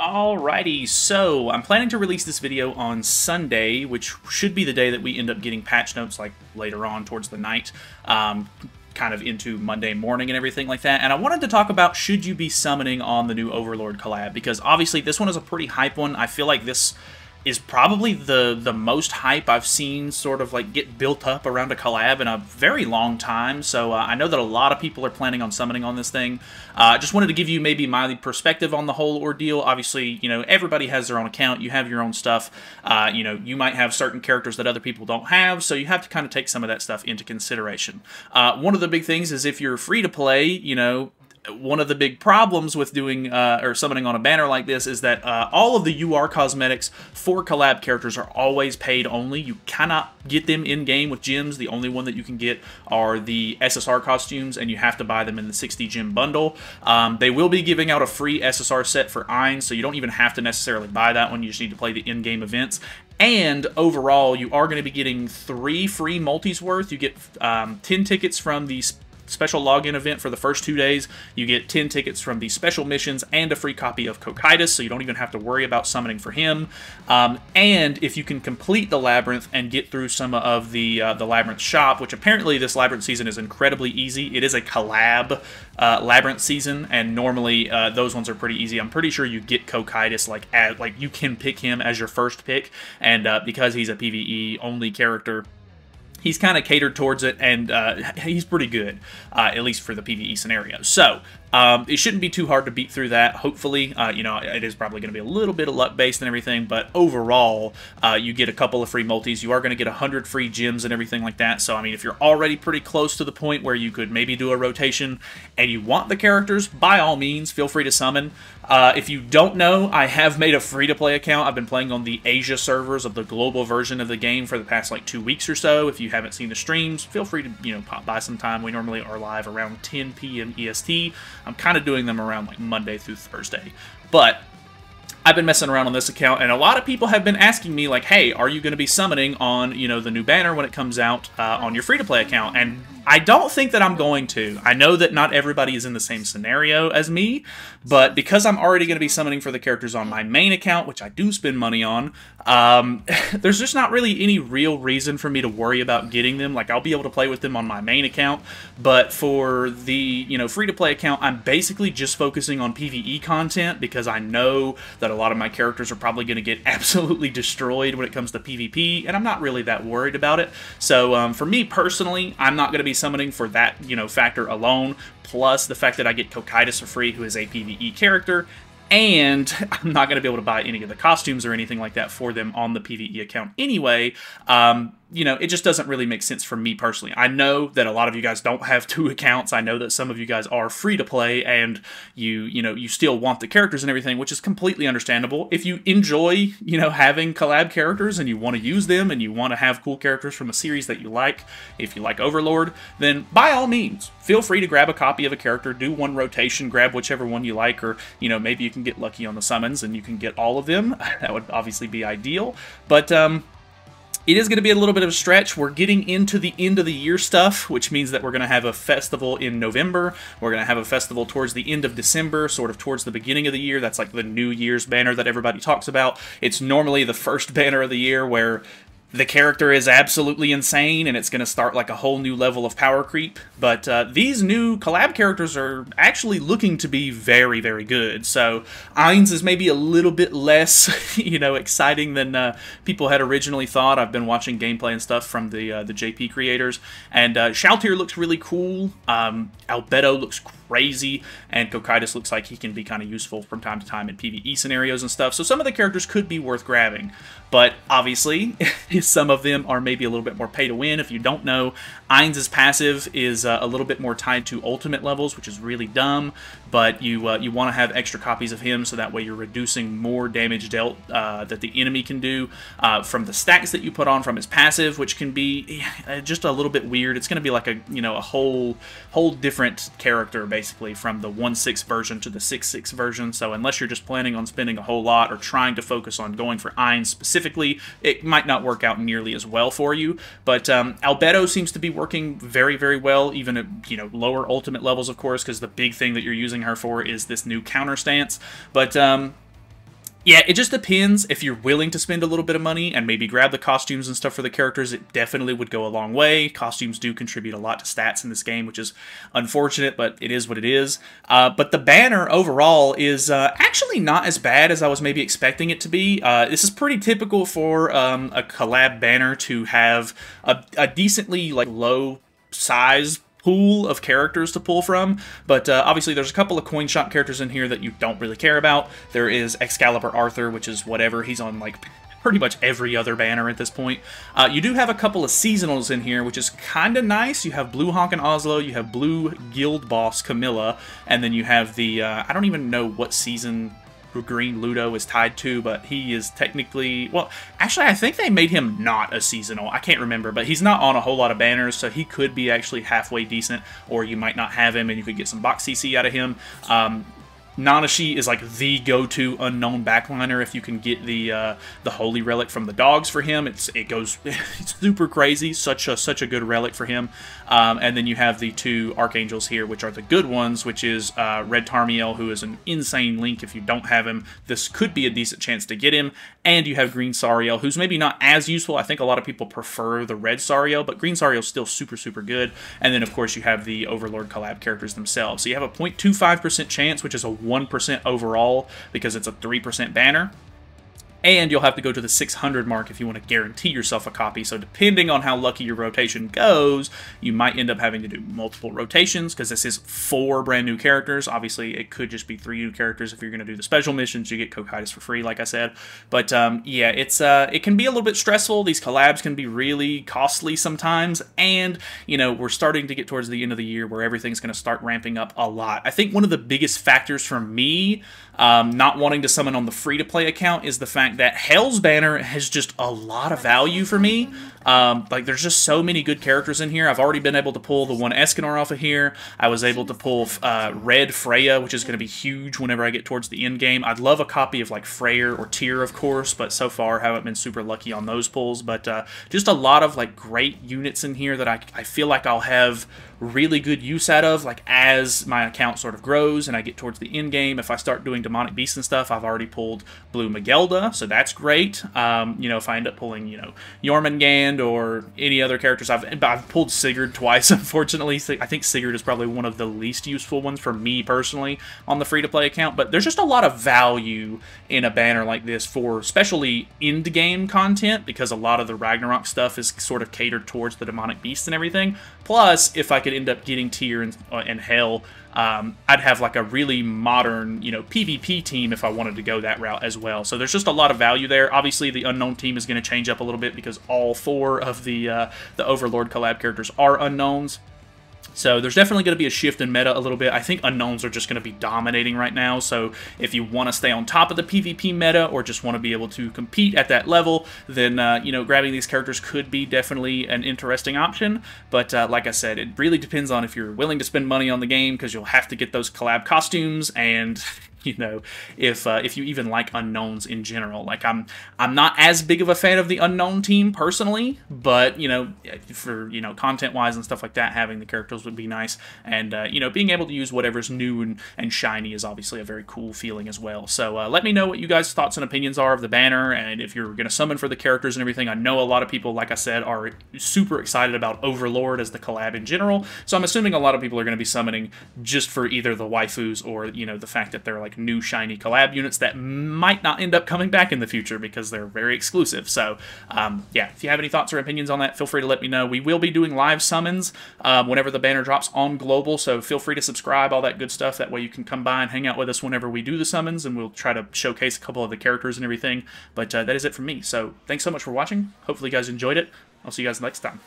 Alrighty, so I'm planning to release this video on Sunday, which should be the day that we end up getting patch notes, like later on towards the night, kind of into Monday morning and everything like that. And I wanted to talk about should you be summoning on the new Overlord collab, because obviously this one is a pretty hype one. I feel like this is probably the most hype I've seen sort of like get built up around a collab in a very long time. So I know that a lot of people are planning on summoning on this thing. Just wanted to give you maybe my perspective on the whole ordeal. Obviously, you know, everybody has their own account. You have your own stuff. You know, you might have certain characters that other people don't have, so you have to kind of take some of that stuff into consideration. One of the big things is if you're free to play, you know, one of the big problems with doing or summoning on a banner like this is that all of the UR cosmetics for collab characters are always paid only. You cannot get them in-game with gems. The only one that you can get are the SSR costumes, and you have to buy them in the 60 gem bundle. They will be giving out a free SSR set for Ainz, so you don't even have to necessarily buy that one. You just need to play the in-game events. And overall, you are going to be getting 3 free multis worth. You get 10 tickets from the special login event for the first 2 days. You get 10 tickets from the special missions and a free copy of Cocytus, so you don't even have to worry about summoning for him. And if you can complete the Labyrinth and get through some of the Labyrinth shop, which apparently this Labyrinth season is incredibly easy. It is a collab Labyrinth season, and normally those ones are pretty easy. I'm pretty sure you get Cocytus, like you can pick him as your first pick, and because he's a PvE only character, he's kind of catered towards it, and he's pretty good, at least for the PvE scenario. So, it shouldn't be too hard to beat through that, hopefully. You know, it is probably going to be a little bit of luck-based and everything, but overall, you get a couple of free multis. You are going to get 100 free gems and everything like that. So, I mean, if you're already pretty close to the point where you could maybe do a rotation and you want the characters, by all means, feel free to summon. If you don't know, I have made a free-to-play account. I've been playing on the Asia servers of the global version of the game for the past, like, 2 weeks or so. If you haven't seen the streams, feel free to, you know, pop by sometime. We normally are live around 10 p.m. EST. I'm kind of doing them around, like, Monday through Thursday. But I've been messing around on this account, and a lot of people have been asking me, like, hey, are you going to be summoning on, you know, the new banner when it comes out on your free-to-play account? And I don't think that I'm going to. I know that not everybody is in the same scenario as me, but because I'm already going to be summoning for the characters on my main account, which I do spend money on, there's just not really any real reason for me to worry about getting them. Like, I'll be able to play with them on my main account, but for the, you know, free-to-play account, I'm basically just focusing on PvE content because I know that a lot of my characters are probably going to get absolutely destroyed when it comes to PvP, and I'm not really that worried about it. So, for me personally, I'm not going to be summoning for that, you know, factor alone, plus the fact that I get Cocytus for free, who is a PvE character, and I'm not going to be able to buy any of the costumes or anything like that for them on the PvE account anyway. You know, it just doesn't really make sense for me personally. I know that a lot of you guys don't have 2 accounts. I know that some of you guys are free to play, and you know, you still want the characters and everything, which is completely understandable. If you enjoy, you know, having collab characters and you want to use them and you want to have cool characters from a series that you like, if you like Overlord, then by all means, feel free to grab a copy of a character, do one rotation, grab whichever one you like, or, you know, maybe you can get lucky on the summons and you can get all of them. That would obviously be ideal, but it is going to be a little bit of a stretch. We're getting into the end of the year stuff, which means that we're going to have a festival in November. We're going to have a festival towards the end of December, sort of towards the beginning of the year. That's like the New Year's banner that everybody talks about. It's normally the first banner of the year where the character is absolutely insane, and it's going to start like a whole new level of power creep. But these new collab characters are actually looking to be very, very good. So Ainz is maybe a little bit less, you know, exciting than people had originally thought. I've been watching gameplay and stuff from the JP creators, and Shaltir looks really cool. Albedo looks crazy, and Cocytus looks like he can be kind of useful from time to time in PvE scenarios and stuff. So some of the characters could be worth grabbing, but obviously some of them are maybe a little bit more pay to win. If you don't know, Ainz's passive is a little bit more tied to ultimate levels, which is really dumb, but you want to have extra copies of him so that way you're reducing more damage dealt that the enemy can do from the stacks that you put on from his passive, which can be just a little bit weird. It's going to be like a, you know, a whole different character basically from the 1.6 version to the 6.6 version. So unless you're just planning on spending a whole lot or trying to focus on going for Ainz specifically, it might not work out nearly as well for you. But Albedo seems to be working very, very well, even at, you know, lower ultimate levels, of course, because the big thing that you're using her for is this new counter stance. But Yeah, it just depends. If you're willing to spend a little bit of money and maybe grab the costumes and stuff for the characters, it definitely would go a long way. Costumes do contribute a lot to stats in this game, which is unfortunate, but it is what it is. But the banner overall is actually not as bad as I was maybe expecting it to be. This is pretty typical for a collab banner to have a decently like low size pool of characters to pull from, but obviously there's a couple of coin shop characters in here that you don't really care about. There is Excalibur Arthur, which is whatever. He's on like pretty much every other banner at this point. You do have a couple of seasonals in here, which is kind of nice. You have Blue Hawk and Oslo, you have Blue Guild Boss Camilla, and then you have the, I don't even know what season Green Ludo is tied to, but he is technically, well, actually I think they made him not a seasonal. I can't remember, but he's not on a whole lot of banners, so he could be actually halfway decent, or you might not have him and you could get some box CC out of him. Nanashi is like the go-to unknown backliner if you can get the Holy Relic from the dogs for him. It goes it's super crazy, such a good relic for him. And then you have the two Archangels here, which are the good ones, which is Red Tarmiel, who is an insane link. If you don't have him, this could be a decent chance to get him. And you have Green Sariel, who's maybe not as useful. I think a lot of people prefer the Red Sariel, but Green Sariel is still super good. And then, of course, you have the Overlord Collab characters themselves. So you have a 0.25% chance, which is a 1% overall, because it's a 3% banner. And you'll have to go to the 600 mark if you want to guarantee yourself a copy. So depending on how lucky your rotation goes, you might end up having to do multiple rotations, because this is 4 brand new characters. Obviously, it could just be 3 new characters if you're going to do the special missions. You get Cocytus for free, like I said. But yeah, it can be a little bit stressful. These collabs can be really costly sometimes. And, you know, we're starting to get towards the end of the year where everything's going to start ramping up a lot. I think one of the biggest factors for me not wanting to summon on the free-to-play account is the fact that Hel's Banner has just a lot of value for me. Like, there's just so many good characters in here. I've already been able to pull the one Escanor off of here. I was able to pull Red Freya, which is going to be huge whenever I get towards the end game. I'd love a copy of, like, Freyr or Tyr, of course, but so far haven't been super lucky on those pulls. But just a lot of, like, great units in here that I feel like I'll have really good use out of, like, as my account sort of grows and I get towards the end game. If I start doing demonic beasts and stuff, I've already pulled Blue Magelda, so that's great. You know, if I end up pulling, you know, Jormungand or any other characters, I've pulled Sigurd twice, unfortunately. I think Sigurd is probably one of the least useful ones for me personally on the free-to-play account, but there's just a lot of value in a banner like this for especially end-game content, because a lot of the Ragnarok stuff is sort of catered towards the demonic beasts and everything. Plus, if I could end up getting Tyr and Hel, I'd have like a really modern, you know, PvP team if I wanted to go that route as well. So there's just a lot of value there. Obviously, the unknown team is going to change up a little bit because all 4 of the Overlord collab characters are unknowns. So there's definitely going to be a shift in meta a little bit. I think unknowns are just going to be dominating right now. So if you want to stay on top of the PvP meta or just want to be able to compete at that level, then, you know, grabbing these characters could be definitely an interesting option. But like I said, it really depends on if you're willing to spend money on the game, because you'll have to get those collab costumes, and you know, if you even like unknowns in general. Like, I'm not as big of a fan of the unknown team personally, but, you know, for, you know, content-wise and stuff like that, having the characters would be nice. And, you know, being able to use whatever's new and shiny is obviously a very cool feeling as well. So let me know what you guys' thoughts and opinions are of the banner, and if you're going to summon for the characters and everything. I know a lot of people, like I said, are super excited about Overlord as the collab in general, so I'm assuming a lot of people are going to be summoning just for either the waifus or, you know, the fact that they're like new shiny collab units that might not end up coming back in the future because they're very exclusive. So yeah, if you have any thoughts or opinions on that, feel free to let me know. We will be doing live summons whenever the banner drops on Global, so feel free to subscribe, all that good stuff. That way you can come by and hang out with us whenever we do the summons, and we'll try to showcase a couple of the characters and everything. But that is it from me. So thanks so much for watching. Hopefully you guys enjoyed it. I'll see you guys next time.